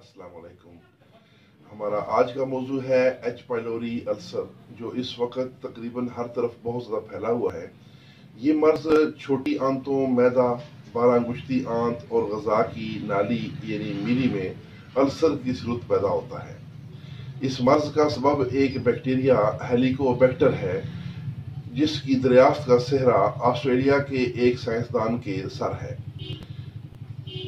अस्सलाम वालेकुम। हमारा आज का मौजू है एच पाइलोरी अल्सर, जो इस वक्त तकरीबन हर तरफ बहुत ज़्यादा फैला हुआ है। ये मर्ज़ छोटी आंतों, मैदा, 12 अंगुश्ती आंत और गज़ा की नाली यानी मीरी में अल्सर की सूरत पैदा होता है। इस मर्ज़ का सबब एक बैक्टीरिया हेलिकोबैक्टर है, जिसकी दरियाफ्त का सेहरा ऑस्ट्रेलिया के एक साइंसदान के सर है।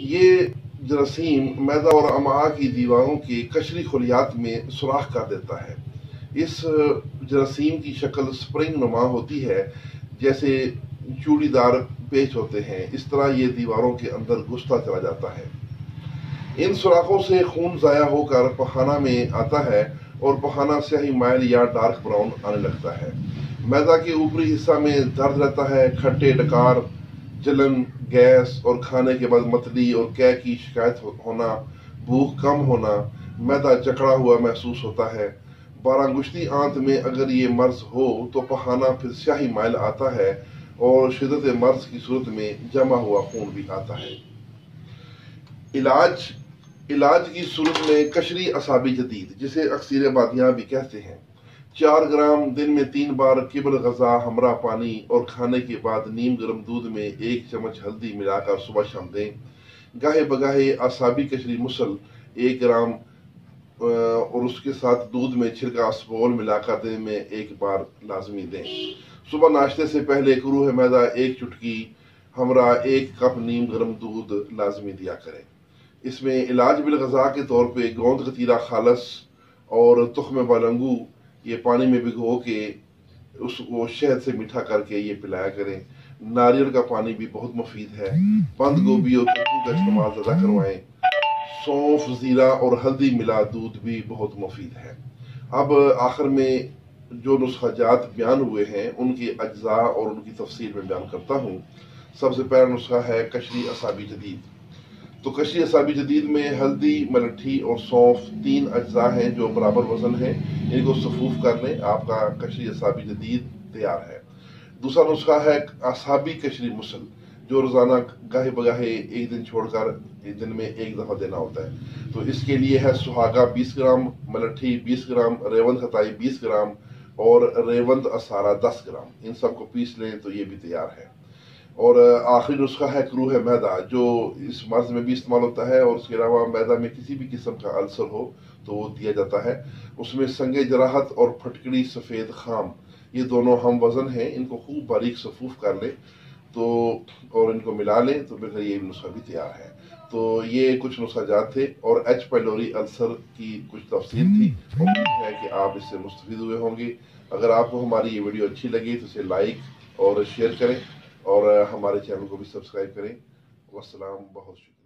ये जरासीम मैदा और अमा की दीवारों के कशरी खलियात में सुराख कर देता है। इस जरासीम की शक्ल स्प्रिंग नुमा होती है, जैसे चूड़ीदार पेच होते हैं। इस तरह ये दीवारों के अंदर घुसता चला जाता है। इन सुराखों से खून ज़ाया होकर पखाना में आता है और पखाना स्याही माइल या डार्क ब्राउन आने लगता है। मैदा के ऊपरी हिस्सा में दर्द रहता है, खट्टे डकार, जलन, गैस और खाने के बाद मतली और कै की शिकायत होना, भूख कम होना, मैदा जकड़ा हुआ महसूस होता है। 12 अंगुश्ती आंत में अगर ये मर्ज हो तो पखाना फिर स्याही माइल आता है और शिद्दत मर्ज की सूरत में जमा हुआ खून भी आता है। इलाज की सूरत में कशरी असाबी जदीद, जिसे अक्सीर बादियाँ भी कहते हैं, 4 ग्राम दिन में 3 बार किबल गज़ा हमरा पानी और खाने के बाद नीम गर्म दूध में 1 चम्मच हल्दी मिलाकर सुबह शाम दें। गाहे बगाहे असाबी कशरी मुसल 1 ग्राम और उसके साथ दूध में छिड़का असबोल मिलाकर दिन में 1 बार लाजमी दें। सुबह नाश्ते से पहले करूह मैदा 1 चुटकी हमरा 1 कप नीम गर्म दूध लाजमी दिया करें। इसमें इलाज बिल गज़ा के तौर पे गोंद कतीरा खालस और तुख्म बालंगू ये पानी में भिगो के उसको शहद से मीठा करके ये पिलाया करें। नारियल का पानी भी बहुत मुफीद है। बंद गोभी और कद्दू का इस्तेमाल ज़्यादा करवाएं। सौंफ, ज़ीरा और हल्दी मिला दूध भी बहुत मुफीद है। अब आखिर में जो नुस्खाजात बयान हुए हैं उनके अज्जा और उनकी तफसील में बयान करता हूँ। सबसे पहला नुस्खा है कशरी असाबी जदीद। तो कशरी असाबी जदीद में हल्दी, मलट्ठी और सौंफ 3 अज्जा हैं जो बराबर वजन है। इनको सफूफ कर लें, आपका कशरी असाबी जदीद तैयार है। दूसरा नुस्खा है असाबी कशरी मुसल, जो रोज़ाना गाहे बगाहे एक दिन छोड़कर एक दिन में 1 दफ़ा देना होता है। तो इसके लिए है सुहागा 20 ग्राम, मलट्ठी 20 ग्राम, रेवंत खताई 20 ग्राम और रेवंत असारा 10 ग्राम। इन सबको पीस लें तो ये भी तैयार है। और आखिरी नुस्खा है करूह मैदा, जो इस मर्ज में भी इस्तेमाल होता है और उसके अलावा मैदा में किसी भी किस्म का अल्सर हो तो वो दिया जाता है। उसमें संगे जराहत और फटकड़ी सफ़ेद खाम, ये दोनों हम वज़न हैं। इनको खूब बारीक सफूफ कर लें तो और इनको मिला लें तो फिर ये नुस्खा भी तैयार है। तो ये कुछ नुस्खाजात थे और एच पाइलोरी अल्सर की कुछ तफसील थी। उम्मीद है कि आप इससे मुस्तफीद हुए होंगे। अगर आपको हमारी ये वीडियो अच्छी लगी तो इसे लाइक और शेयर करें और हमारे चैनल को भी सब्सक्राइब करें। वस्सलाम, बहुत शुक्रिया।